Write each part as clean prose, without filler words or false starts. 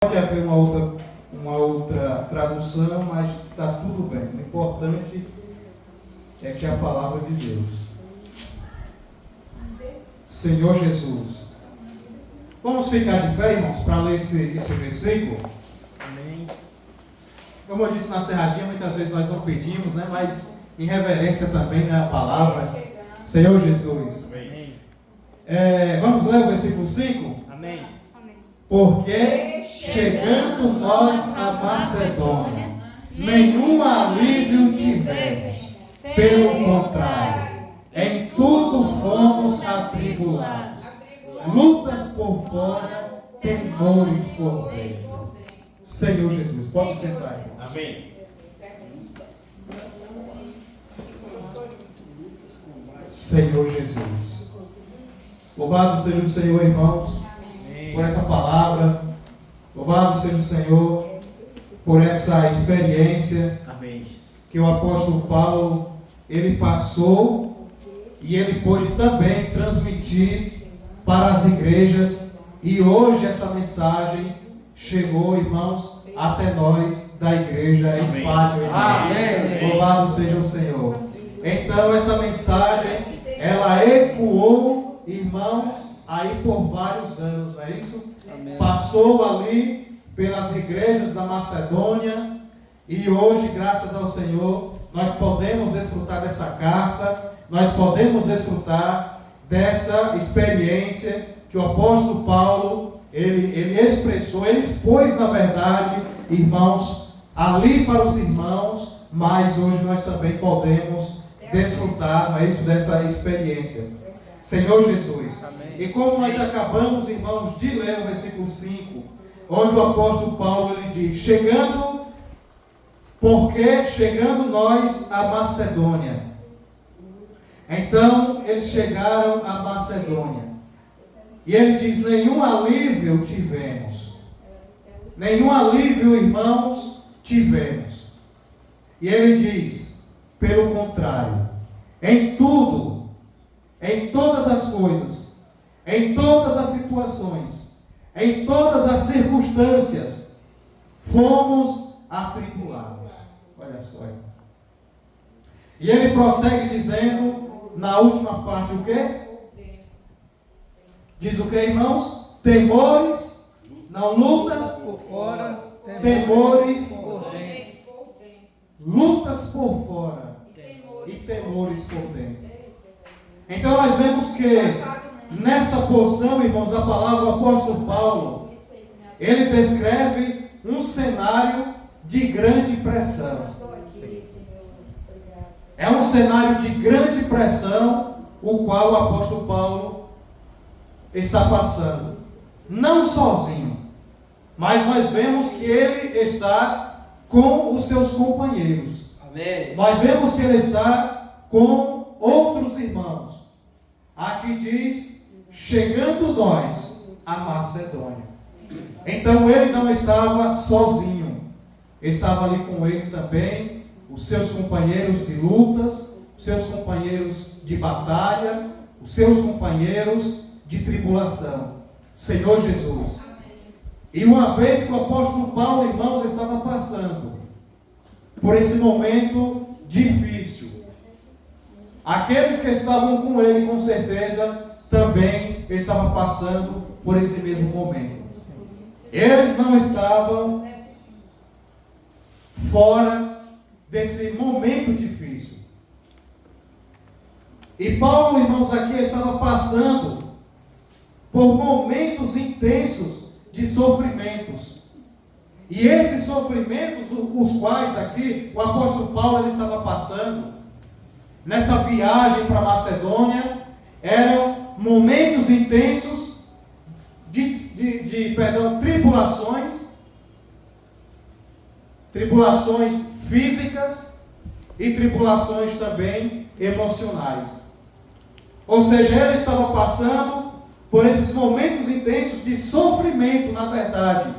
Pode haver uma outra tradução, mas está tudo bem. O importante é que é a palavra de Deus. Senhor Jesus. Vamos ficar de pé, irmãos, para ler esse versículo. Amém. Como eu disse na serradinha, muitas vezes nós não pedimos, né? Mas em reverência também, né, a palavra. Senhor Jesus. Amém. Vamos ler o versículo 5? Amém. Porque chegando nós a Macedônia, nenhum alívio tivemos. Pelo contrário, em tudo fomos atribulados. Lutas por fora, temores por dentro. Senhor Jesus, pode sentar aí. Amém. Senhor Jesus. Louvado seja o Senhor, irmãos, por essa palavra. Louvado seja o Senhor por essa experiência. Amém. Que o apóstolo Paulo, ele passou e ele pôde também transmitir para as igrejas, e hoje essa mensagem chegou, irmãos, até nós da igreja em Fátima. Louvado seja o Senhor. Então essa mensagem, ela ecoou, irmãos, aí por vários anos, não é isso? Amém. Passou ali pelas igrejas da Macedônia, e hoje, graças ao Senhor, nós podemos desfrutar dessa carta, nós podemos desfrutar dessa experiência que o apóstolo Paulo, ele expressou, ele expôs, na verdade, irmãos, ali para os irmãos, mas hoje nós também podemos desfrutar, não é isso, dessa experiência. Senhor Jesus. Amém. E como nós acabamos, irmãos, de ler o versículo 5, onde o apóstolo Paulo, ele diz, porque chegando nós a Macedônia. Então, eles chegaram a Macedônia. E ele diz, nenhum alívio tivemos. Nenhum alívio, irmãos, tivemos. E ele diz, pelo contrário, em tudo, em todas as coisas, em todas as situações, em todas as circunstâncias, fomos atribulados. Olha só. E ele prossegue dizendo, na última parte, o quê? Diz o que, irmãos? Temores, não lutas Por fora, temores por dentro. lutas por fora e temores por dentro. Então nós vemos que nessa porção, irmãos, a palavra do apóstolo Paulo, ele descreve um cenário de grande pressão. É um cenário de grande pressão o qual o apóstolo Paulo está passando. Não sozinho, mas nós vemos que ele está com os seus companheiros. Amém. Nós vemos que ele está com outros irmãos. Aqui diz, chegando nós a Macedônia. Então ele não estava sozinho. Estava ali com ele também os seus companheiros de lutas, os seus companheiros de batalha, os seus companheiros de tribulação. Senhor Jesus. E uma vez que o apóstolo Paulo, irmãos, estava passando por esse momento difícil, aqueles que estavam com ele, com certeza, também estavam passando por esse mesmo momento. Eles não estavam fora desse momento difícil. E Paulo, irmãos, aqui estava passando por momentos intensos de sofrimentos. E esses sofrimentos, os quais aqui o apóstolo Paulo ele estava passando, nessa viagem para Macedônia, eram momentos intensos de tribulações físicas e tribulações também emocionais. Ou seja, ele estava passando por esses momentos intensos de sofrimento, na verdade,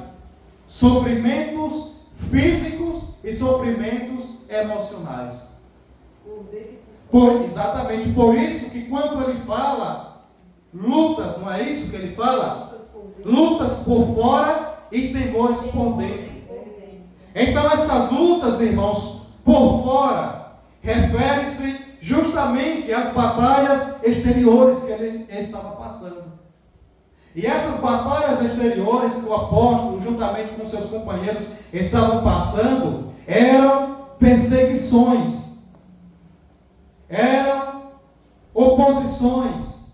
sofrimentos físicos e sofrimentos emocionais. Exatamente por isso que quando ele fala lutas, não é isso que ele fala? Lutas por fora e temores por dentro. Então essas lutas, irmãos, por fora, refere-se justamente às batalhas exteriores que ele estava passando. E essas batalhas exteriores que o apóstolo, juntamente com seus companheiros, estavam passando, eram perseguições, eram oposições,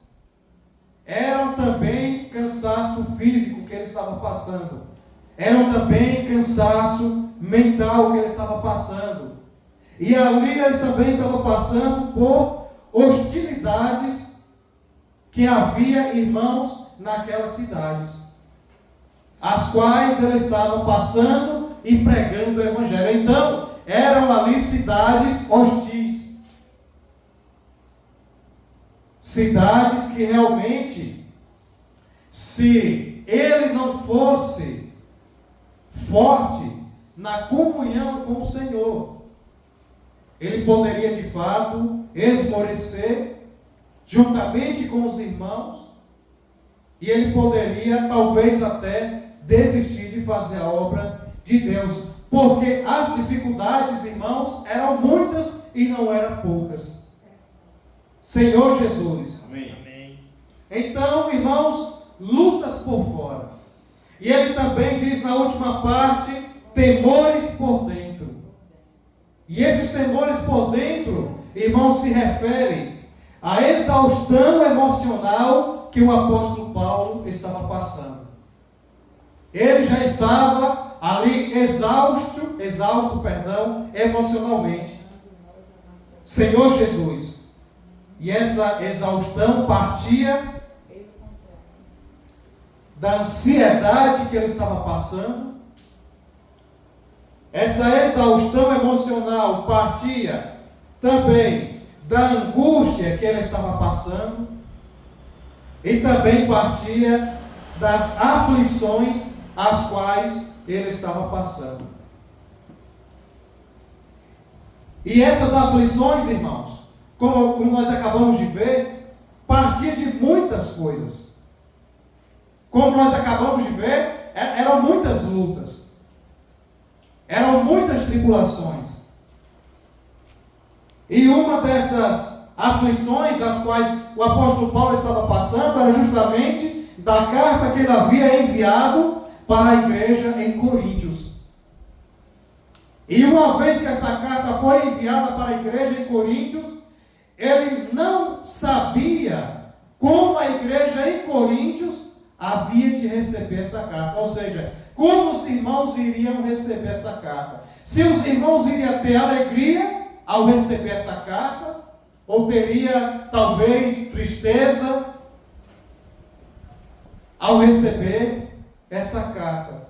eram também cansaço físico que ele estava passando, eram também cansaço mental que ele estava passando. E ali eles também estavam passando por hostilidades que havia, irmãos, naquelas cidades, as quais ele estava passando e pregando o Evangelho. Então, eram ali cidades hostis, cidades que realmente, se ele não fosse forte na comunhão com o Senhor, ele poderia de fato esmorecer juntamente com os irmãos, e ele poderia talvez até desistir de fazer a obra de Deus, porque as dificuldades, irmãos, eram muitas e não eram poucas. Senhor Jesus. Amém. Então, irmãos, lutas por fora. E ele também diz na última parte, temores por dentro. E esses temores por dentro, irmãos, se referem à exaustão emocional que o apóstolo Paulo estava passando. Ele já estava ali exausto, emocionalmente. Senhor Jesus. E essa exaustão partia da ansiedade que ele estava passando. Essa exaustão emocional partia também da angústia que ele estava passando, e também partia das aflições as quais ele estava passando. E essas aflições, irmãos, como nós acabamos de ver, partia de muitas coisas. Como nós acabamos de ver, eram muitas lutas, eram muitas tribulações. E uma dessas aflições as quais o apóstolo Paulo estava passando era justamente da carta que ele havia enviado para a igreja em Coríntios. E uma vez que essa carta foi enviada para a igreja em Coríntios, ele não sabia como a igreja em Coríntios havia de receber essa carta. Ou seja, como os irmãos iriam receber essa carta. Se os irmãos iriam ter alegria ao receber essa carta, ou teria talvez tristeza ao receber essa carta.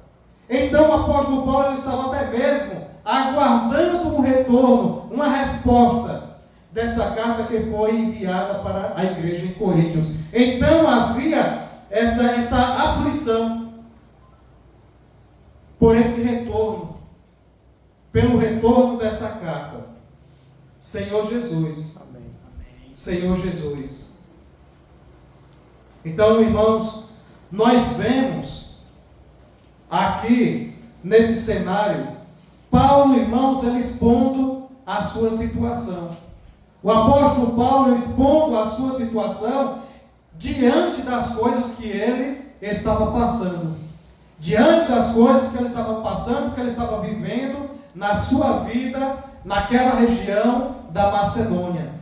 Então o apóstolo Paulo estava até mesmo aguardando um retorno, uma resposta dessa carta que foi enviada para a igreja em Coríntios. Então havia essa aflição por esse retorno, pelo retorno dessa carta. Senhor Jesus. Amém. Senhor Jesus. Então, irmãos, nós vemos aqui nesse cenário Paulo, irmãos, ele expondo a sua situação. O apóstolo Paulo expondo a sua situação diante das coisas que ele estava passando. Diante das coisas que ele estava passando, que ele estava vivendo na sua vida, naquela região da Macedônia.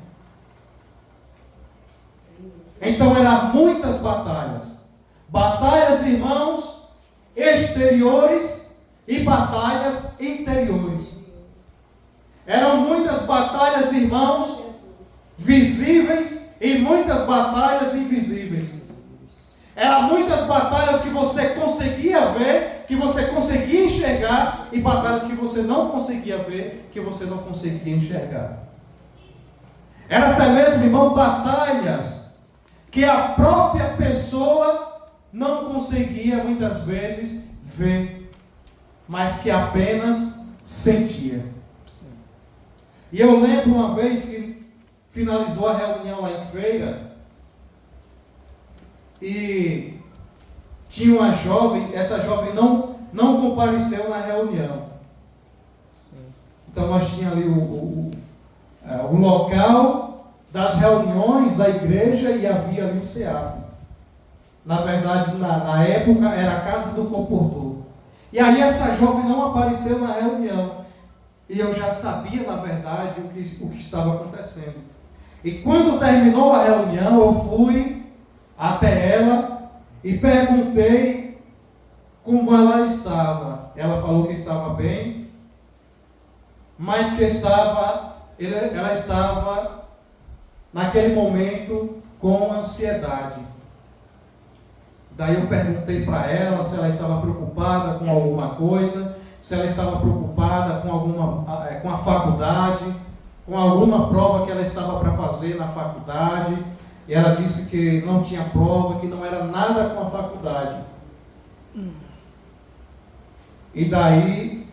Então eram muitas batalhas. Batalhas, irmãos, exteriores e batalhas interiores. Eram muitas batalhas, irmãos, visíveis e muitas batalhas invisíveis. Eram muitas batalhas que você conseguia ver, que você conseguia enxergar, e batalhas que você não conseguia ver, que você não conseguia enxergar. Era até mesmo, irmão, batalhas que a própria pessoa não conseguia muitas vezes ver, mas que apenas sentia. E eu lembro uma vez que finalizou a reunião lá em Feira, e tinha uma jovem, essa jovem não compareceu na reunião. Então nós tínhamos ali o local das reuniões da igreja e havia ali o SEAP. Na verdade, na época, era a casa do comportor. E aí essa jovem não apareceu na reunião. E eu já sabia, na verdade, o que estava acontecendo. E quando terminou a reunião, eu fui até ela e perguntei como ela estava. Ela falou que estava bem, mas que ela estava, naquele momento, com ansiedade. Daí eu perguntei para ela se ela estava preocupada com alguma coisa, se ela estava preocupada com a faculdade, com alguma prova que ela estava para fazer na faculdade. E ela disse que não tinha prova, que não era nada com a faculdade. E daí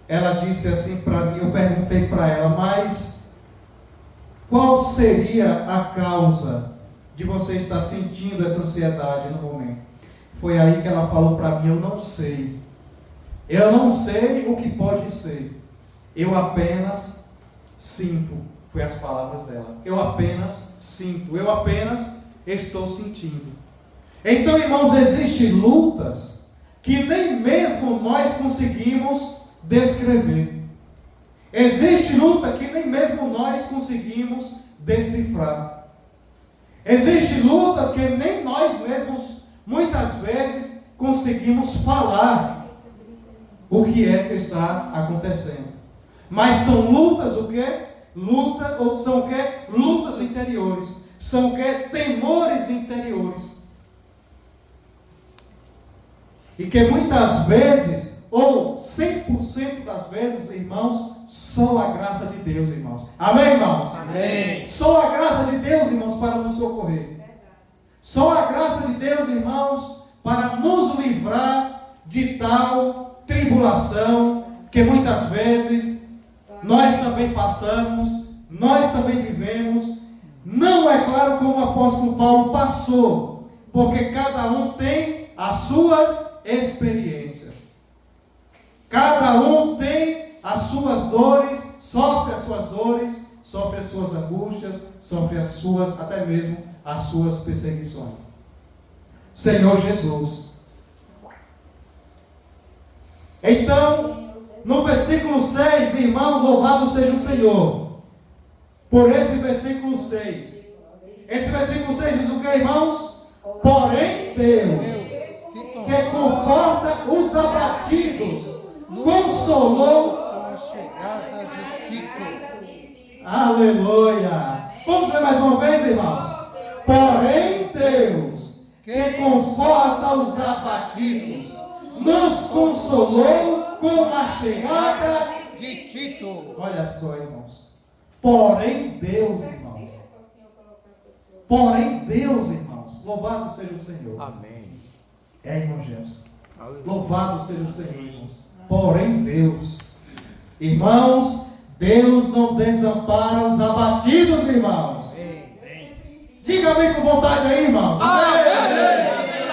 ela disse assim para mim, eu perguntei para ela, mas qual seria a causa de você estar sentindo essa ansiedade no momento? Foi aí que ela falou para mim, eu não sei. Eu não sei o que pode ser. Eu apenas sinto. Foi as palavras dela. Eu apenas sinto. Eu apenas estou sentindo. Então, irmãos, existem lutas que nem mesmo nós conseguimos descrever. Existe luta que nem mesmo nós conseguimos decifrar. Existem lutas que nem nós mesmos, muitas vezes, conseguimos falar o que é que está acontecendo. Mas são lutas o quê? São o quê? Lutas interiores. São o quê? Temores interiores. E que muitas vezes, ou 100% das vezes, irmãos, só a graça de Deus, irmãos. Amém, irmãos? Amém. Só a graça de Deus, irmãos, para nos socorrer. Só a graça de Deus, irmãos, para nos livrar de tal tribulação que muitas vezes nós também passamos, nós também vivemos. Não é claro como o apóstolo Paulo passou, porque cada um tem as suas experiências. Cada um tem as suas dores, sofre as suas angústias, sofre até mesmo as suas perseguições. Senhor Jesus. Então, no versículo 6, irmãos, louvado seja o Senhor por esse versículo 6. Esse versículo 6 diz o que, irmãos? Porém Deus, que conforta os abatidos, consolou a chegada de Tito. Aleluia! Vamos ler mais uma vez, irmãos? Porém Deus, que conforta os abatidos, nos consolou com a chegada De Tito. Olha só, irmãos. Porém Deus, irmãos. Porém Deus, irmãos. Louvado seja o Senhor. Amém. Irmão Jefferson. Aleluia. Louvado seja o Senhor, irmãos. Porém Deus. Irmãos, Deus não desampara os abatidos, irmãos. Diga amém com vontade aí, irmãos.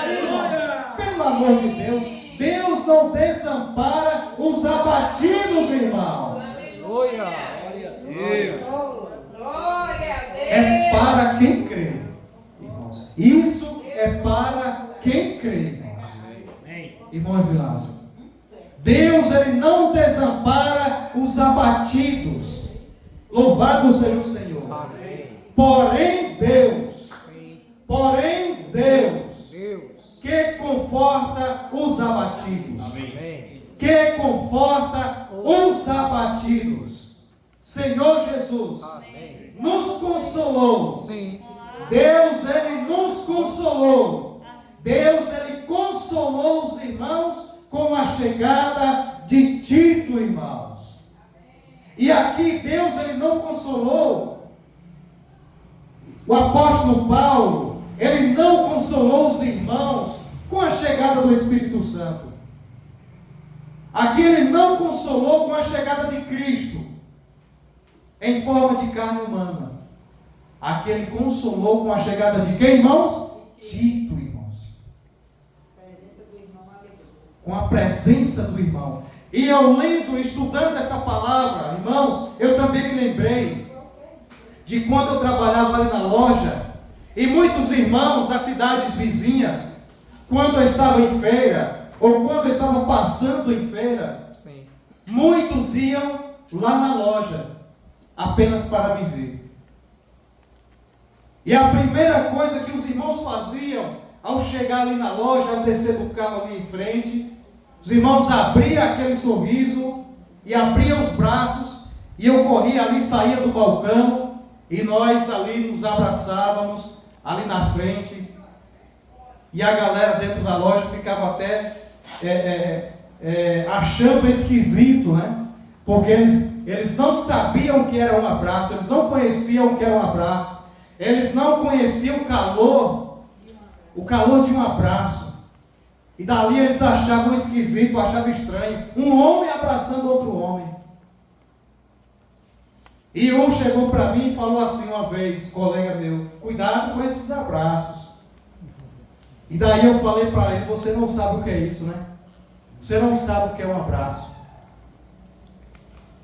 Irmãos, pelo amor de Deus, Deus não desampara os abatidos, irmãos. Aleluia. É para quem crê, irmãos. Isso é para quem crê, irmãos. Irmão Evilásio, Deus, ele não desampara os abatidos. Louvado seja o Senhor. Porém Deus, que conforta os abatidos. Que conforta os abatidos. Senhor Jesus, nos consolou. Sim. Deus, ele nos consolou. Deus, ele consolou os irmãos com a chegada de Tito, irmãos. E aqui Deus, ele não consolou. O apóstolo Paulo, ele não consolou os irmãos com a chegada do Espírito Santo. Aqui ele não consolou com a chegada de Cristo em forma de carne humana. Aqui ele consolou com a chegada de quem, irmãos? Tito, irmãos. com a presença do irmão. E eu lendo, estudando essa palavra, irmãos, eu também me lembrei de quando eu trabalhava ali na loja, e muitos irmãos das cidades vizinhas, quando eu estava em feira, ou quando eu estava passando em feira, Sim. muitos iam lá na loja, apenas para me ver. E a primeira coisa que os irmãos faziam, ao chegar ali na loja, ao descer do carro ali em frente, os irmãos abriam aquele sorriso, e abriam os braços, e eu corria ali, saía do balcão, e nós ali nos abraçávamos, ali na frente, e a galera dentro da loja ficava até achando esquisito, né? Porque eles não sabiam o que era um abraço, eles não conheciam o que era um abraço, eles não conheciam o calor de um abraço, e dali eles achavam esquisito, achavam estranho, um homem abraçando outro homem. E um chegou para mim e falou assim uma vez, colega meu, cuidado com esses abraços. E daí eu falei para ele, você não sabe o que é isso, né? Você não sabe o que é um abraço.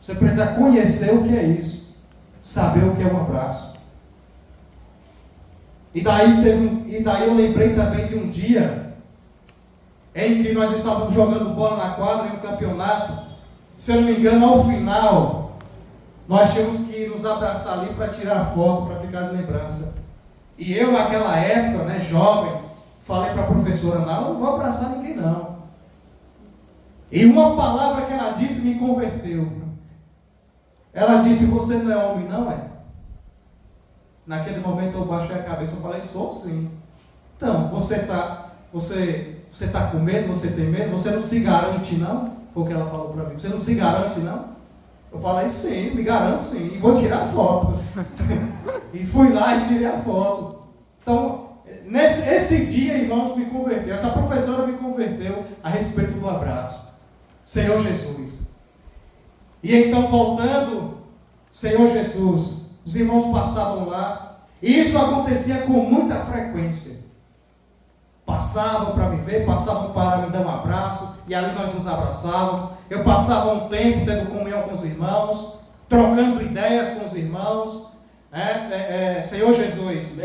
Você precisa conhecer o que é isso, saber o que é um abraço. E daí eu lembrei também de um dia em que nós estávamos jogando bola na quadra em um campeonato. Se eu não me engano, ao final, nós tínhamos que nos abraçar ali para tirar foto, para ficar de lembrança. E eu, naquela época, né, jovem, falei para a professora, não vou abraçar ninguém não. E uma palavra que ela disse me converteu. Ela disse, você não é homem não, é? Naquele momento eu baixei a cabeça e falei, sou sim. Então, você tá com medo, você tem medo, você não se garante não? Foi o que ela falou para mim, você não se garante não? Eu falei, sim, me garanto sim, e vou tirar foto. E fui lá e tirei a foto. Então, esse dia, irmãos, me converteu, essa professora me converteu a respeito do abraço. Senhor Jesus. E então, voltando, Senhor Jesus, os irmãos passavam lá, e isso acontecia com muita frequência. Passavam para me ver, passavam para me dar um abraço, e ali nós nos abraçávamos. Eu passava um tempo tendo comunhão com os irmãos, trocando ideias com os irmãos, Senhor Jesus,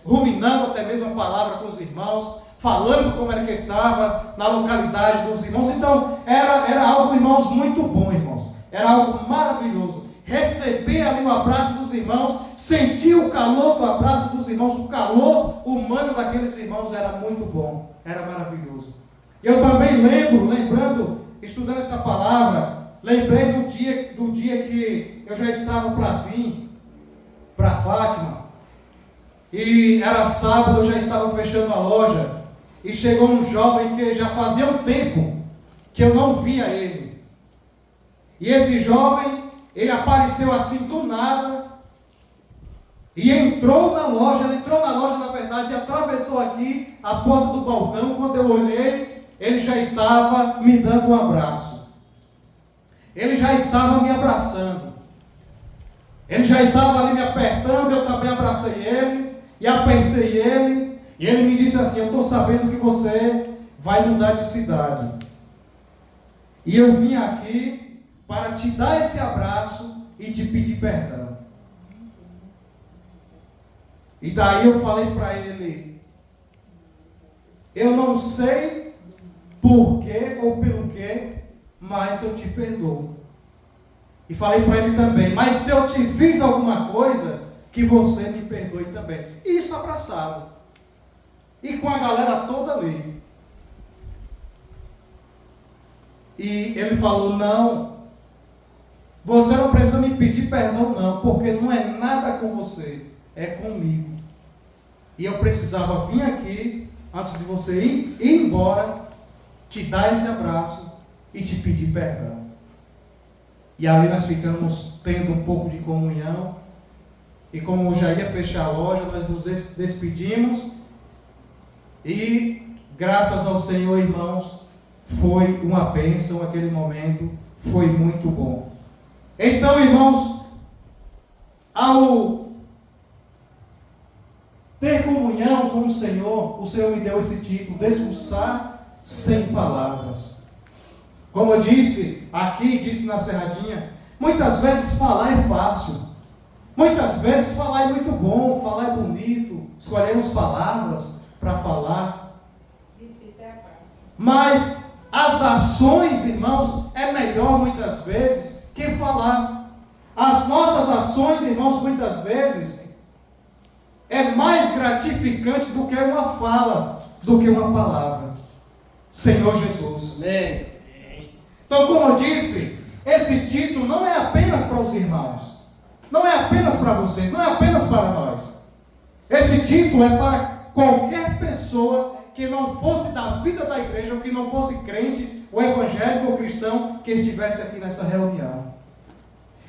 ruminando até mesmo a palavra com os irmãos, falando como era que estava na localidade dos irmãos. Então, era algo, irmãos, muito bom, irmãos. Era algo maravilhoso. Receber ali o abraço dos irmãos, sentir o calor do abraço dos irmãos, o calor humano daqueles irmãos era muito bom, era maravilhoso. Eu também lembrando, estudando essa palavra, lembrei do dia que eu já estava para vir para Fátima, e era sábado, eu já estava fechando a loja, e chegou um jovem que já fazia um tempo que eu não via ele. E esse jovem, ele apareceu assim do nada, e entrou na loja, na verdade, e atravessou aqui a porta do balcão. Quando eu olhei, ele já estava me dando um abraço. Ele já estava me abraçando. Ele já estava ali me apertando, eu também abracei ele, e apertei ele, e ele me disse assim, eu estou sabendo que você vai mudar de cidade. E eu vim aqui para te dar esse abraço e te pedir perdão. E daí eu falei para ele, eu não sei por quê ou pelo quê, mas eu te perdoo. E falei para ele também, mas se eu te fiz alguma coisa, que você me perdoe também. E isso abraçado. E com a galera toda ali. E ele falou, não, você não precisa me pedir perdão não, porque não é nada com você, é comigo. E eu precisava vir aqui, antes de você ir embora, te dar esse abraço e te pedir perdão. E ali nós ficamos tendo um pouco de comunhão, e como já ia fechar a loja, nós nos despedimos, e graças ao Senhor, irmãos, foi uma bênção aquele momento, foi muito bom. Então, irmãos, ao ter comunhão com o Senhor me deu esse título, desfrutar sem palavras. Como eu disse aqui, disse na Serradinha, muitas vezes falar é fácil. Muitas vezes falar é muito bom, falar é bonito. Escolhemos palavras para falar. Mas as ações, irmãos, é melhor muitas vezes que falar. As nossas ações, irmãos, muitas vezes é mais gratificante do que uma fala, do que uma palavra. Senhor Jesus. Amém. Então, como eu disse, esse título não é apenas para os irmãos, não é apenas para vocês, não é apenas para nós. Esse título é para qualquer pessoa que não fosse da vida da igreja, ou que não fosse crente, ou evangélico ou cristão, que estivesse aqui nessa reunião.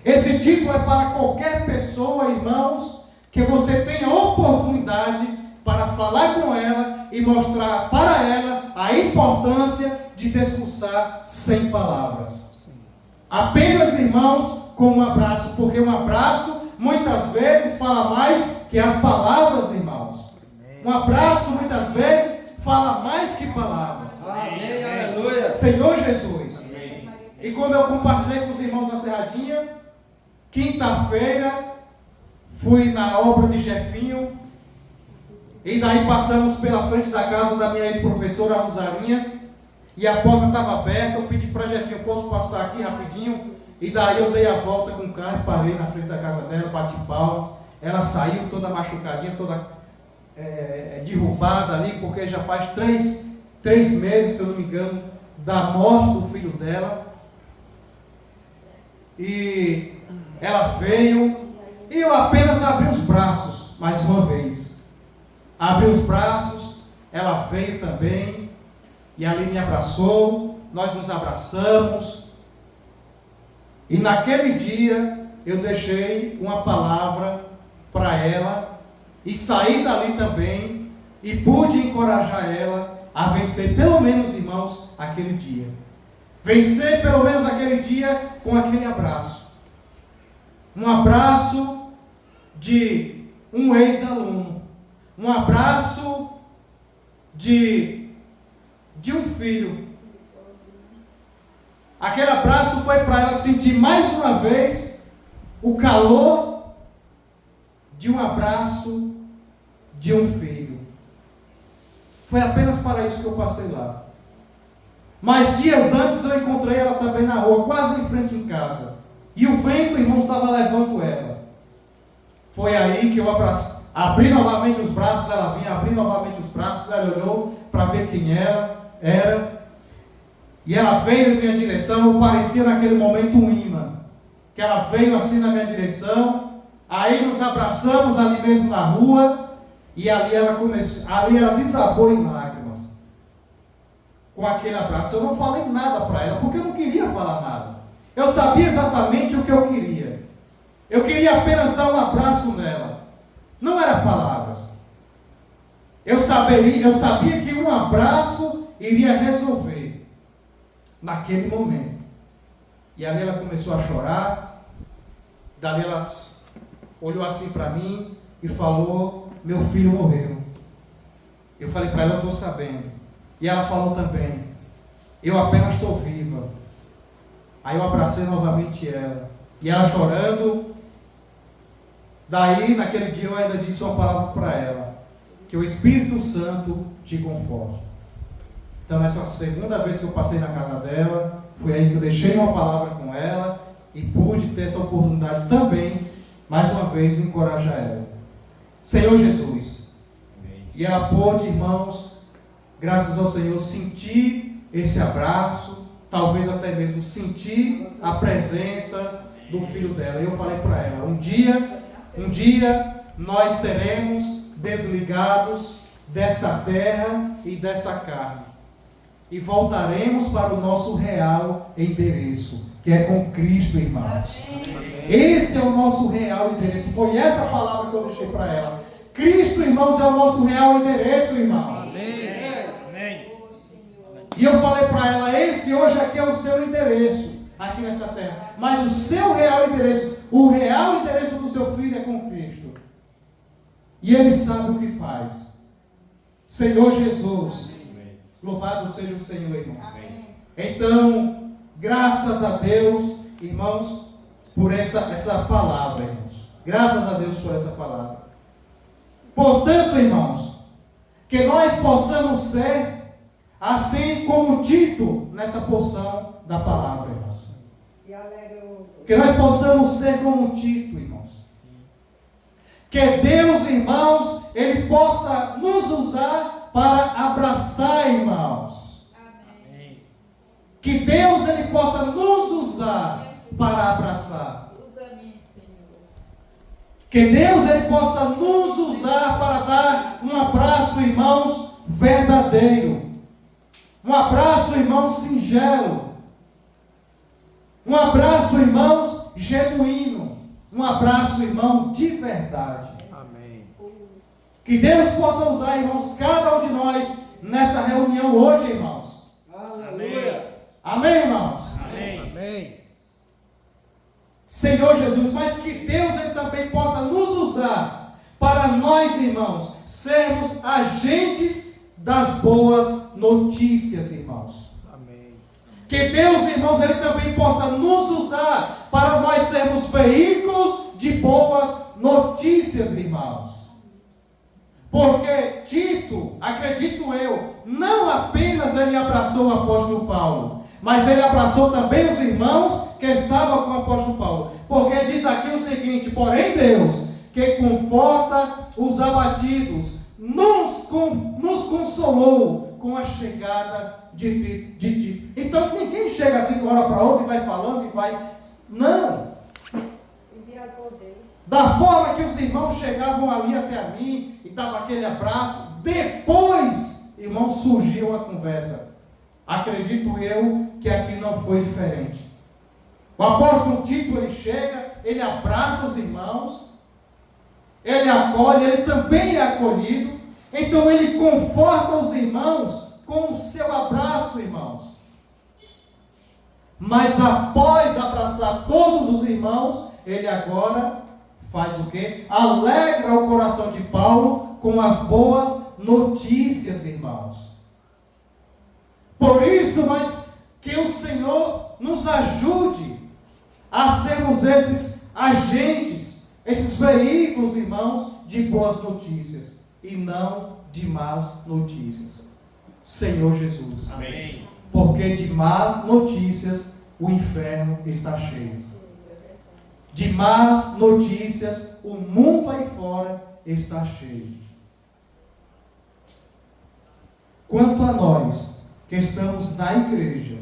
Esse título é para qualquer pessoa, irmãos, que você tenha oportunidade para falar com ela e mostrar para ela a importância de discursar sem palavras. Apenas, irmãos, com um abraço, porque um abraço muitas vezes fala mais que as palavras, irmãos. Um abraço muitas vezes fala mais que palavras. Amém, aleluia. Senhor Jesus. Amém. E como eu compartilhei com os irmãos na Serradinha, quinta-feira fui na obra de Jefinho, e daí passamos pela frente da casa da minha ex-professora Rosarinha, e a porta estava aberta. Eu pedi para Jefinho, posso passar aqui rapidinho? E daí eu dei a volta com o carro, parei na frente da casa dela, bati palmas. Ela saiu toda machucadinha, toda derrubada ali, porque já faz três meses, se eu não me engano, da morte do filho dela. E ela veio, e eu apenas abri os braços, mais uma vez. Abri os braços, ela veio também, e ali me abraçou, nós nos abraçamos. E naquele dia, eu deixei uma palavra para ela, e saí dali também, e pude encorajar ela a vencer, pelo menos, irmãos, aquele dia. Vencer pelo menos aquele dia com aquele abraço. Um abraço de um ex-aluno. Um abraço de um filho. Aquele abraço foi para ela sentir mais uma vez o calor de um abraço de um filho. Foi apenas para isso que eu passei lá. Mas dias antes eu encontrei ela também na rua, quase em frente em casa. E o vento, irmão, estava levando ela. Foi aí que eu abri novamente os braços, ela vinha, abri novamente os braços, ela olhou para ver quem ela era. E ela veio em minha direção, eu parecia naquele momento um imã. Que ela veio assim na minha direção, aí nos abraçamos ali mesmo na rua, e ali ela desabou em lágrimas. Com aquele abraço. Eu não falei nada para ela, porque eu não queria falar nada. Eu sabia exatamente o que eu queria. Eu queria apenas dar um abraço nela. Não era palavras. Eu sabia que um abraço iria resolver naquele momento. E ali ela começou a chorar. Dali ela olhou assim para mim e falou: meu filho morreu. Eu falei para ela: eu estou sabendo. E ela falou também: eu apenas estou viva. Aí eu abracei novamente ela. E ela chorando. Daí, naquele dia, eu ainda disse uma palavra para ela: que o Espírito Santo te conforte. Então, essa segunda vez que eu passei na casa dela, foi aí que eu deixei uma palavra com ela e pude ter essa oportunidade também, mais uma vez, encorajar ela. Senhor Jesus. Amém. E ela pôde, irmãos, graças ao Senhor, sentir esse abraço, talvez até mesmo sentir a presença do filho dela. E eu falei para ela: um dia nós seremos desligados dessa terra e dessa carne e voltaremos para o nosso real endereço, que é com Cristo, irmãos. Amém. Esse é o nosso real endereço. Foi essa palavra que eu deixei para ela. Cristo, irmãos, é o nosso real endereço, irmãos. Amém. E eu falei para ela: esse hoje aqui é o seu endereço aqui nessa terra, mas o seu real endereço, o real endereço do seu filho é com Cristo, e ele sabe o que faz. Senhor Jesus, Louvado seja o Senhor, irmãos. Então, graças a Deus, irmãos, por essa palavra, irmãos. Graças a Deus por essa palavra. Portanto, irmãos, que nós possamos ser assim como Tito nessa porção da palavra, irmãos. Que nós possamos ser como Tito, irmãos. Que Deus, irmãos, Ele possa nos usar para abraçar, irmãos. Amém. Que Deus, Ele possa nos usar para abraçar. Que Deus, Ele possa nos usar para dar um abraço, irmãos, verdadeiro. Um abraço, irmãos, singelo. Um abraço, irmãos, genuíno. Um abraço, irmão, de verdade. Amém. Que Deus possa usar, irmãos, cada um de nós nessa reunião hoje, irmãos. Aleluia. Amém, irmãos? Amém. Amém. Senhor Jesus, mas que Deus Ele também possa nos usar para nós, irmãos, sermos agentes das boas notícias, irmãos. Amém. Que Deus, irmãos, Ele também possa nos usar para nós sermos veículos de boas notícias, irmãos. Porque Tito, acredito eu, não apenas ele abraçou o apóstolo Paulo, mas ele abraçou também os irmãos que estavam com o apóstolo Paulo. Porque diz aqui o seguinte: porém Deus, que conforta os abatidos, nos consolou com a chegada de Tito. Então ninguém chega assim de uma hora para outra e vai falando e vai... Não! Da forma que os irmãos chegavam ali até a mim e dava aquele abraço, depois, irmãos, surgiu uma conversa. Acredito eu que aqui não foi diferente. O apóstolo Tito, ele chega, ele abraça os irmãos, ele acolhe, ele também é acolhido, então ele conforta os irmãos com o seu abraço, irmãos. Mas após abraçar todos os irmãos, ele agora faz o quê? Alegra o coração de Paulo com as boas notícias, irmãos. Por isso, mas que o Senhor nos ajude a sermos esses agentes, esses veículos, irmãos, de boas notícias e não de más notícias. Senhor Jesus. Amém. Porque de más notícias o inferno está cheio. De más notícias o mundo aí fora está cheio. Quanto a nós, que estamos na igreja,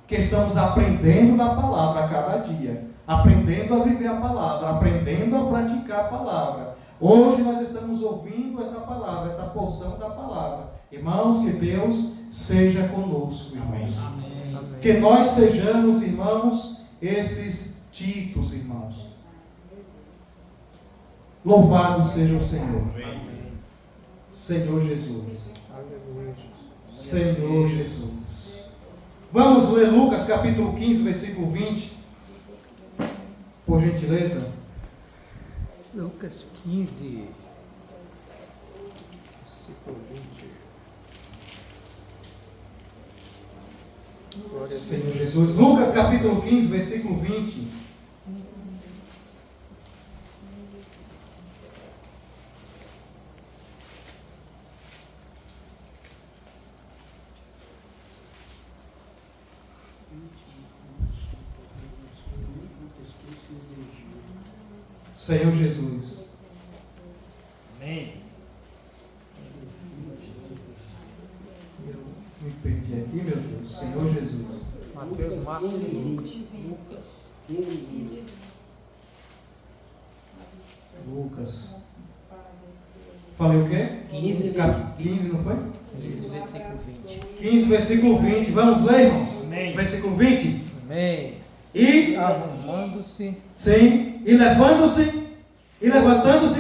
que estamos aprendendo da palavra a cada dia, aprendendo a viver a palavra, aprendendo a praticar a palavra. Hoje nós estamos ouvindo essa palavra, essa porção da palavra. Irmãos, que Deus seja conosco, irmãos. Amém. Que nós sejamos, irmãos, esses Titos, irmãos. Louvado seja o Senhor. Amém. Senhor Jesus. Senhor Jesus. Vamos ler Lucas capítulo 15, versículo 20. Por gentileza. Lucas 15, versículo 20. Senhor Jesus. Lucas capítulo 15, versículo 20. Senhor Jesus. Amém. Eu me perdi aqui, meu Deus. Senhor Jesus. Mateus, Marcos e Lucas. Lucas. Falei o quê? 15, não foi? 15, versículo 20. 15, versículo 20. Vamos ler, irmãos? Amém. Versículo 20. Amém. E arrumando-se. Sim. E levantando-se,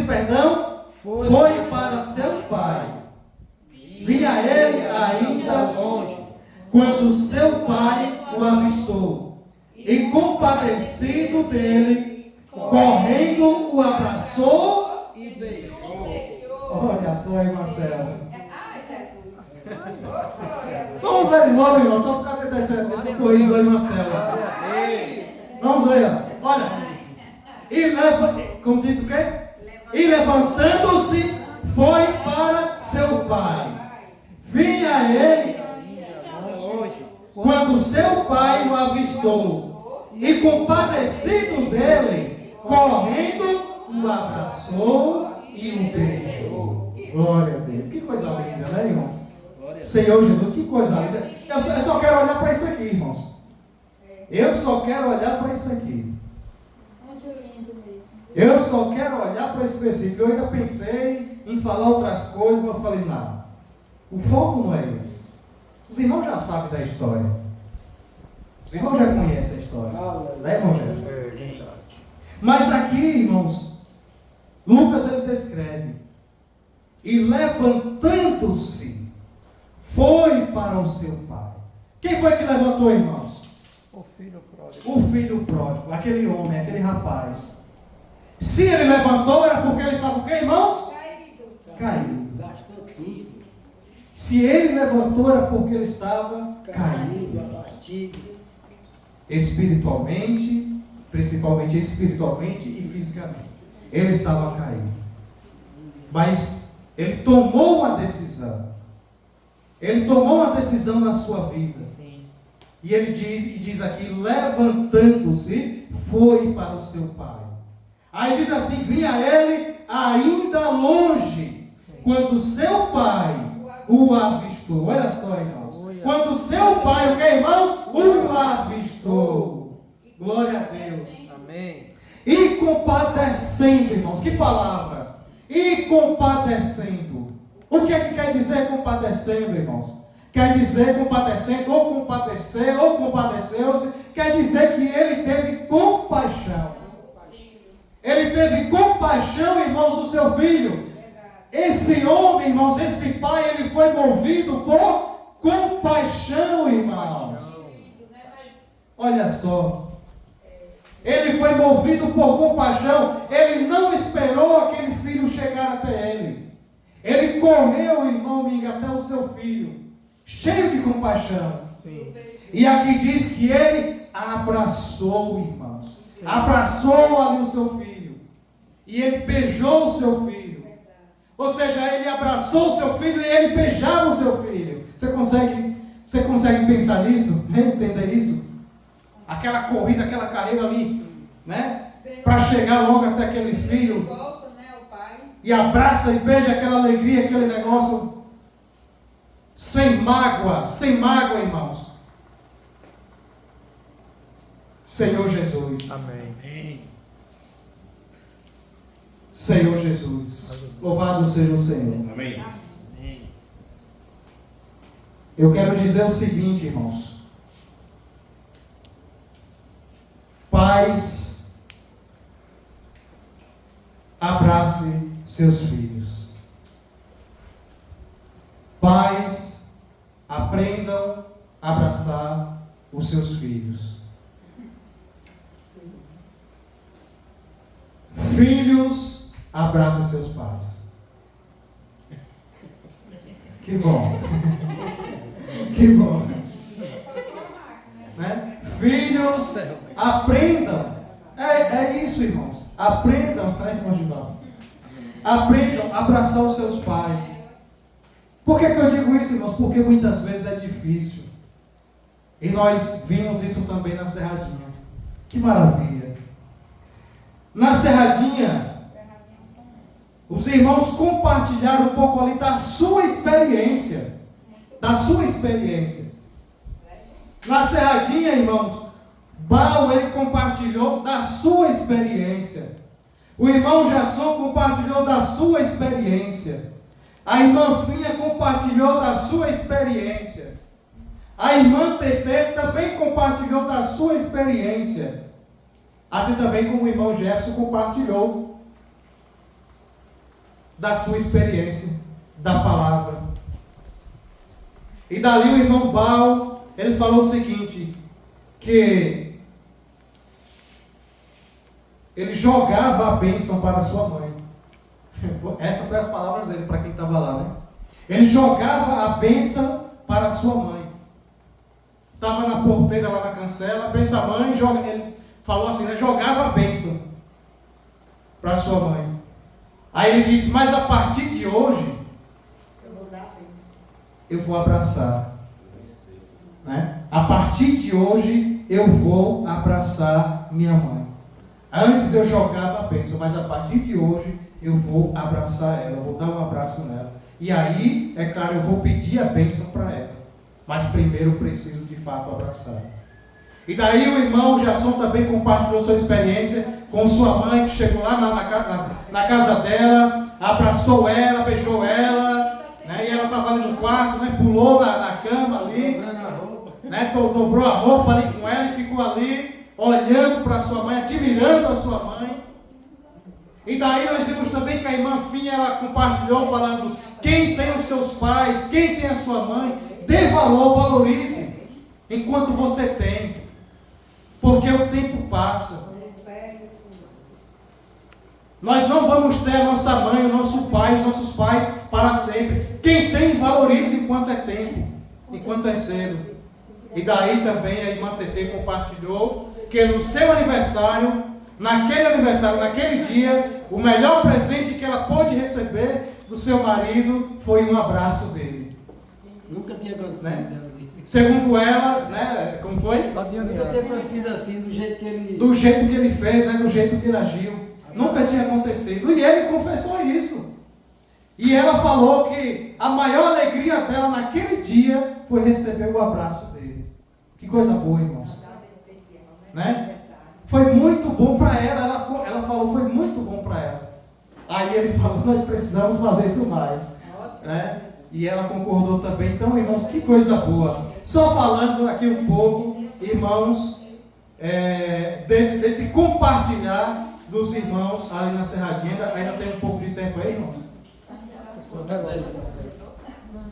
perdão, foi para seu pai. Via ele ainda longe, quando seu pai o avistou. E compadecido dele, correndo, o abraçou e beijou. Olha só aí, Marcelo. Vamos ver de novo, irmão, só para ter esse sorriso do Marcelo. Vamos ver, ó. Olha. Como disse o quê? E levantando-se, foi para seu pai. Vinha ele quando seu pai o avistou. E compadecido dele, correndo, o abraçou e o beijou. Glória a Deus. Que coisa linda, né, irmãos? Senhor Jesus, que coisa linda. Eu só quero olhar para isso aqui, irmãos. Eu só quero olhar para isso aqui. Eu só quero olhar para esse versículo. Eu ainda pensei em falar outras coisas, mas eu falei, não. O foco não é esse. Os irmãos já sabem da história. Os irmãos já conhecem a história. Né, irmão Jefferson? É verdade. Mas aqui, irmãos, Lucas ele descreve. E levantando-se, foi para o seu pai. Quem foi que levantou, irmãos? O filho pródigo. O filho pródigo, aquele homem, aquele rapaz. Se ele levantou, era porque ele estava o quê, irmãos? Caído. Gastou tudo. Se ele levantou, era porque ele estava caído. Abatido. Espiritualmente, principalmente espiritualmente e fisicamente. Ele estava caído. Mas ele tomou uma decisão. Ele tomou uma decisão na sua vida. Sim. E ele diz aqui, levantando-se, foi para o seu pai. Aí diz assim, vinha ele ainda longe, quando seu pai o avistou. Olha só, irmãos. Quando seu pai, o que, irmãos? O avistou. Glória a Deus. Amém. E compadecendo, irmãos. Que palavra? E compadecendo. O que é que quer dizer compadecendo, irmãos? Quer dizer compadecendo, ou compadecer, ou compadeceu-se. Quer dizer que ele teve compaixão. Ele teve compaixão, irmãos, do seu filho. Esse homem, irmãos, esse pai, ele foi movido por compaixão, irmãos. Olha só. Ele foi movido por compaixão. Ele não esperou aquele filho chegar até ele. Ele correu, irmão Minga, até o seu filho, cheio de compaixão. Sim. E aqui diz que ele abraçou, irmãos. Sim. Abraçou ali o seu filho. E ele beijou o seu filho. Ou seja, ele abraçou o seu filho e ele beijava o seu filho. Você consegue pensar nisso? Entender isso? Aquela corrida, aquela carreira ali, né? Para chegar logo até aquele filho. E abraça e beija aquela alegria, aquele negócio. Sem mágoa, irmãos. Senhor Jesus. Amém. Senhor Jesus. Louvado seja o Senhor. Amém. Eu quero dizer o seguinte, irmãos. Pais, abrace seus filhos. Pais, aprendam a abraçar os seus filhos. Filhos, abracem seus pais. Que bom. Que bom. Né? Filhos, aprendam. É isso, irmãos. Aprendam, né, irmão Gival? Aprendam a abraçar os seus pais. Por que eu digo isso, irmãos? Porque muitas vezes é difícil. E nós vimos isso também na Serradinha. Que maravilha. Na Serradinha, os irmãos compartilharam um pouco ali da sua experiência. Da sua experiência. Na Serradinha, irmãos, Bal, ele compartilhou da sua experiência. O irmão Jasson compartilhou da sua experiência. A irmã Finha compartilhou da sua experiência. A irmã Tetê também compartilhou da sua experiência. Assim também como o irmão Jefferson compartilhou da sua experiência, da palavra. E dali o irmão Bal, ele falou o seguinte, que ele jogava a bênção para a sua mãe. Essas foram as palavras dele para quem estava lá, né? Ele jogava a bênção para a sua mãe. Estava na porteira lá na cancela, pensa a mãe, ele falou assim, né? Jogava a bênção para a sua mãe. Aí ele disse, mas a partir de hoje, eu vou abraçar. Né? A partir de hoje, eu vou abraçar minha mãe. Antes eu jogava a bênção, mas a partir de hoje, eu vou abraçar ela, eu vou dar um abraço nela. E aí, é claro, eu vou pedir a bênção para ela. Mas primeiro eu preciso de fato abraçar. E daí o irmão Jason também compartilhou sua experiência com sua mãe, que chegou lá na casa dela, abraçou ela, beijou ela, né, e ela estava ali no quarto, né, pulou na cama ali, né, dobrou a roupa ali com ela e ficou ali, olhando para sua mãe, admirando a sua mãe. E daí nós vimos também que a irmã Finha, ela compartilhou falando, quem tem os seus pais, quem tem a sua mãe, dê valor, valorize, enquanto você tem, porque o tempo passa. Nós não vamos ter a nossa mãe, o nosso pai, os nossos pais para sempre. Quem tem, valorize enquanto é tempo, enquanto é cedo. E daí também a irmã Tetê compartilhou que no seu aniversário, naquele dia, o melhor presente que ela pôde receber do seu marido foi um abraço dele. Nunca tinha acontecido. Né? Segundo ela, né, como foi? Nunca tinha acontecido assim, do jeito que ele... Do jeito que ele fez, né, do jeito que ele agiu. Nunca tinha acontecido. E ele confessou isso. E ela falou que a maior alegria dela naquele dia foi receber o abraço dele. Que coisa boa, irmãos. Né? Foi muito bom para ela. Ela falou, foi muito bom para ela. Aí ele falou, nós precisamos fazer isso mais. Né? E ela concordou também. Então, irmãos, que coisa boa. Só falando aqui um pouco, irmãos, desse compartilhar dos irmãos ali na Serradinha. Ainda tem um pouco de tempo aí, irmãos?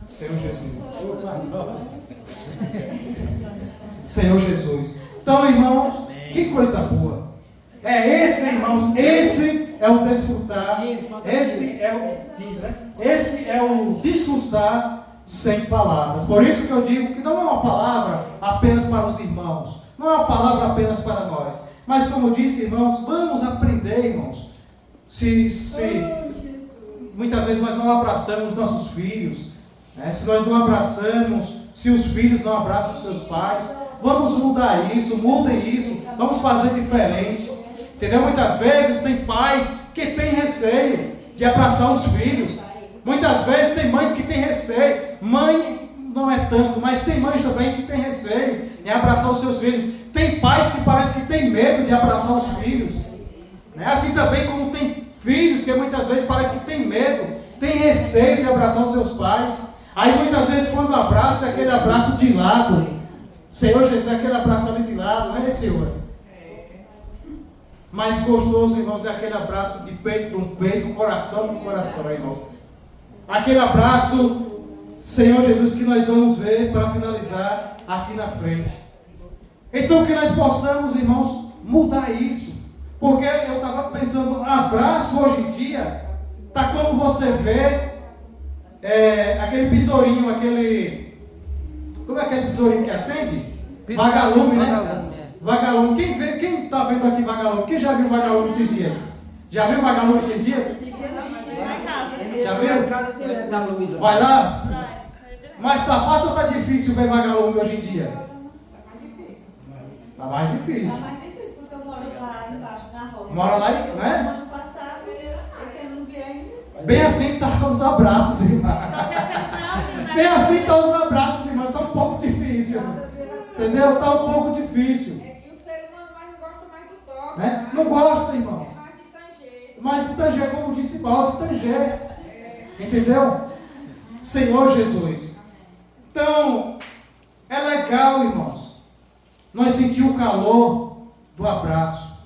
Senhor Jesus. Senhor Jesus. Então, irmãos, que coisa boa. Irmãos, esse é o desfrutar, esse é o 15, né? Esse é o discursar sem palavras. Por isso que eu digo que não é uma palavra apenas para os irmãos, não é uma palavra apenas para nós, mas como eu disse, irmãos, vamos aprender, irmãos. Muitas vezes nós não abraçamos nossos filhos, né? Se nós não abraçamos, se os filhos não abraçam os seus pais, vamos mudar isso, mudem isso, vamos fazer diferente. Entendeu? Muitas vezes tem pais que têm receio de abraçar os filhos. Muitas vezes tem mães que têm receio. Mãe não é tanto, mas tem mães também que têm receio em abraçar os seus filhos. Tem pais que parece que têm medo de abraçar os filhos. Né? Assim também como tem filhos que muitas vezes parece que têm medo, têm receio de abraçar os seus pais. Aí muitas vezes quando abraça, é aquele abraço de lado. Senhor Jesus, é aquele abraço ali de lado, não é, Senhor? Mais gostoso, irmãos, é aquele abraço de peito com peito, coração com coração, irmãos. Aquele abraço, Senhor Jesus, que nós vamos ver para finalizar aqui na frente. Então que nós possamos, irmãos, mudar isso. Porque eu estava pensando, abraço hoje em dia, está como você vê, aquele besourinho, como é aquele besourinho que acende? Vagalume, né? Vagalume. Quem está vendo aqui vagalume? Quem já viu vagalume esses dias? Já viu vagalume esses dias? Já viu? Vai lá? Mas está fácil ou está difícil ver vagalume hoje em dia? Está mais difícil. Está mais difícil, porque eu moro lá embaixo, na roça. Mora lá, né? Ano passado, esse ano não vi ainda. Bem assim está os abraços, irmão. Bem assim estão os abraços, irmão. Está um pouco difícil. Entendeu? Está um pouco difícil. É que o ser humano mais gosta mais do toque. Né? Não gosta, irmãos. É mais de tanger. Mas de tanger, como disse Paulo, de tanger. Entendeu? Senhor Jesus. Então, é legal, irmãos, nós sentir o calor do abraço.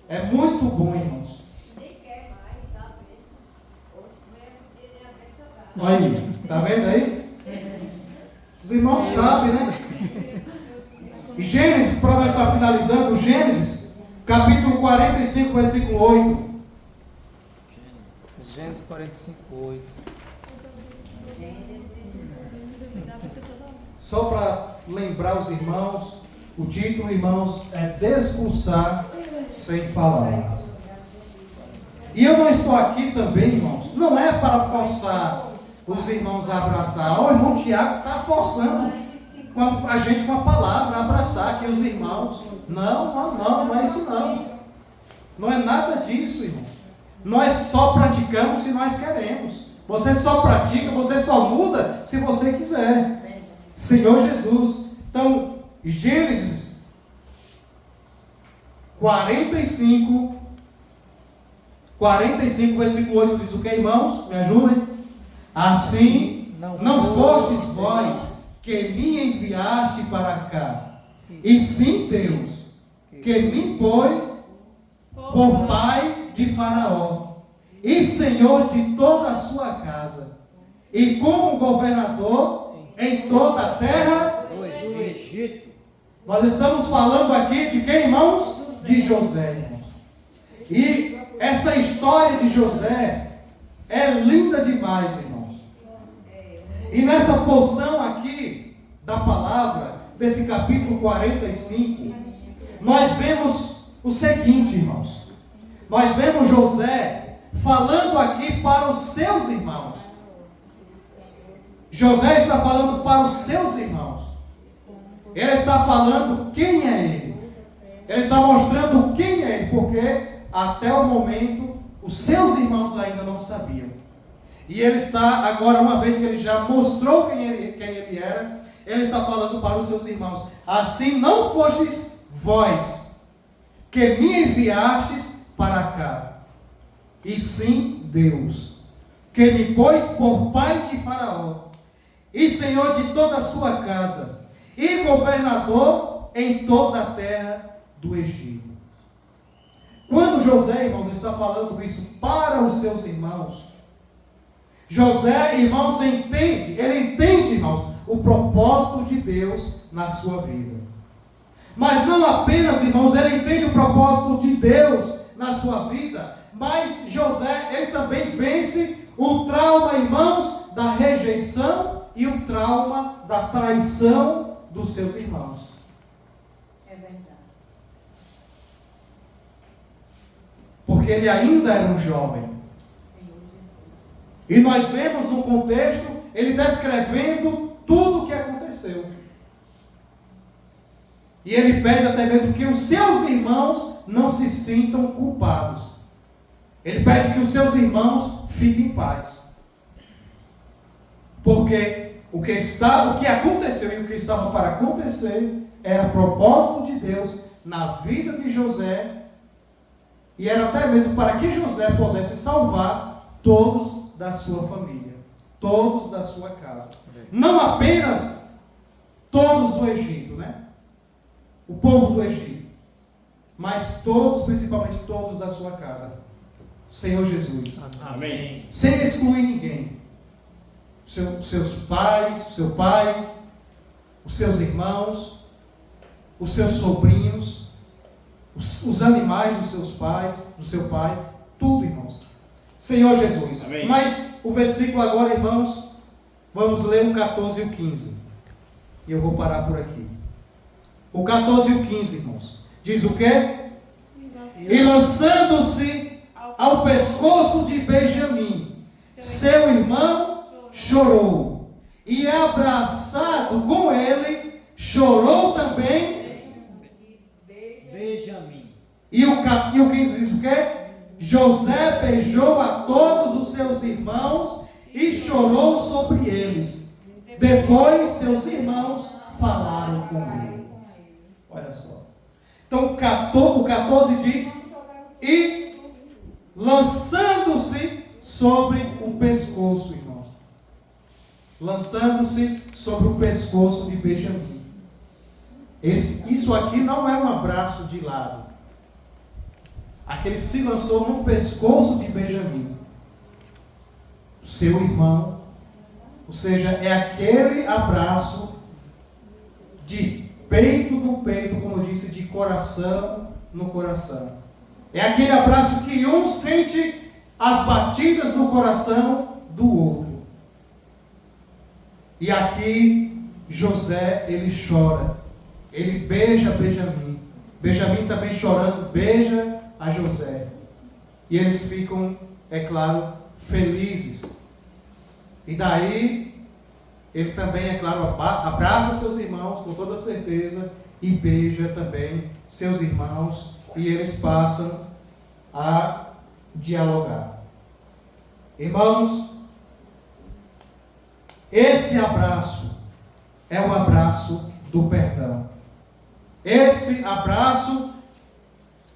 É muito bom, irmãos. Nem quer mais, tá vendo? Olha aí, tá vendo aí? Os irmãos sabem, né? Gênesis, para nós estar finalizando, Gênesis, capítulo 45, versículo 8. Gênesis 45, 8. Só para lembrar os irmãos, o título, irmãos, é Discursar sem palavras. E eu não estou aqui também, irmãos, não é para forçar os irmãos a abraçar. O irmão Tiago está forçando a gente com a palavra, a abraçar aqui os irmãos. Não é isso não. Não é nada disso, irmão. Nós só praticamos se nós queremos. Você só pratica, você só muda se você quiser. Senhor Jesus. Então, Gênesis 45, versículo 8 diz o que, irmãos? Me ajudem. Assim, não fostes vós que me enviaste para cá, e sim Deus, que me pôs por pai de Faraó, e senhor de toda a sua casa, e como governador em toda a terra Do Egito. Nós estamos falando aqui de quem, irmãos? De José, irmãos. E essa história de José é linda demais, irmãos. E nessa porção aqui da palavra, desse capítulo 45, nós vemos o seguinte, irmãos. Nós vemos José falando aqui para os seus irmãos. José está falando para os seus irmãos. Ele está falando quem é ele. Ele está mostrando quem é ele, porque até o momento os seus irmãos ainda não sabiam. E ele está agora, uma vez que ele já mostrou quem ele era, ele está falando para os seus irmãos. Assim não fostes vós que me enviastes para cá, e sim Deus, que me pôs por pai de Faraó, e senhor de toda a sua casa, e governador em toda a terra do Egito. Quando José, irmãos, está falando isso para os seus irmãos, José, irmãos, ele entende, irmãos, o propósito de Deus na sua vida. Mas não apenas, irmãos, ele entende o propósito de Deus na sua vida, mas José, ele também vence o trauma, irmãos, da rejeição e o trauma da traição dos seus irmãos. É verdade. Porque ele ainda era um jovem. E nós vemos no contexto, ele descrevendo tudo o que aconteceu. E ele pede até mesmo que os seus irmãos não se sintam culpados. Ele pede que os seus irmãos fiquem em paz. Porque o que aconteceu e o que estava para acontecer era propósito de Deus na vida de José. E era até mesmo para que José pudesse salvar todos da sua família, todos da sua casa. Não apenas todos do Egito, né? O povo do Egito, mas todos, principalmente todos da sua casa. Senhor Jesus. Amém. Sem excluir ninguém. Seus pais, o seu pai, os seus irmãos, os seus sobrinhos, os animais dos seus pais, do seu pai, tudo, irmãos. Senhor Jesus. Amém. Mas o versículo agora, irmãos, vamos ler o 14 e o 15. E eu vou parar por aqui. O 14 e o 15, irmãos. Diz o quê? E lançando-se ao pescoço de Benjamim, seu irmão chorou. E abraçado com ele, chorou também Benjamim. E o 15 diz o quê? José beijou a todos os seus irmãos e chorou sobre eles. Depois seus irmãos falaram com ele. Olha só. Então o 14 diz: e lançando-se sobre o pescoço, irmãos. Lançando-se sobre o pescoço de Benjamim. Isso aqui não é um abraço de lado. Aquele se lançou no pescoço de Benjamim, seu irmão. Ou seja, é aquele abraço de peito no peito, como eu disse, de coração no coração. É aquele abraço que um sente as batidas no coração do outro. E aqui José, ele chora. Ele beija Benjamim. Benjamim também chorando, beija a José. E eles ficam, é claro, felizes. E daí, ele também, é claro, abraça seus irmãos com toda certeza e beija também seus irmãos. E eles passam a dialogar. Irmãos, esse abraço é o abraço do perdão. Esse abraço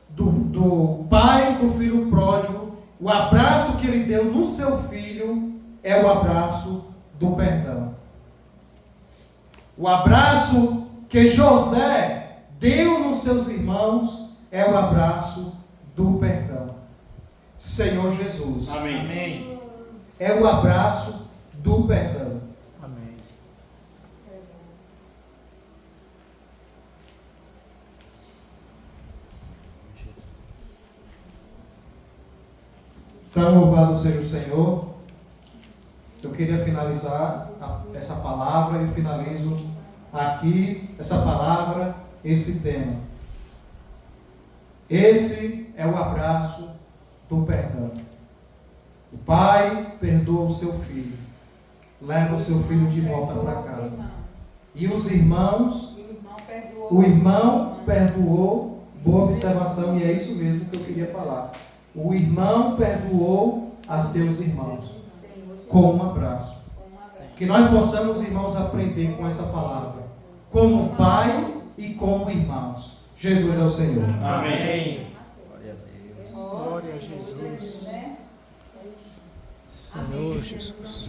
do pai do filho pródigo, o abraço que ele deu no seu filho, é o abraço do perdão. O abraço que José deu nos seus irmãos é o abraço do perdão. Senhor Jesus. Amém. É o abraço do perdão. Amém. Então, louvado seja o Senhor. Eu queria finalizar essa palavra e finalizo aqui essa palavra, esse tema. Esse é o abraço do perdão. O pai perdoa o seu filho, leva o seu filho de volta para casa. E os irmãos, o irmão perdoou, boa observação, e é isso mesmo que eu queria falar. O irmão perdoou a seus irmãos com um abraço. Que nós possamos, irmãos, aprender com essa palavra, como pai e como irmãos. Jesus é o Senhor. Amém. Glória a Deus. Glória a Jesus. Senhor Jesus.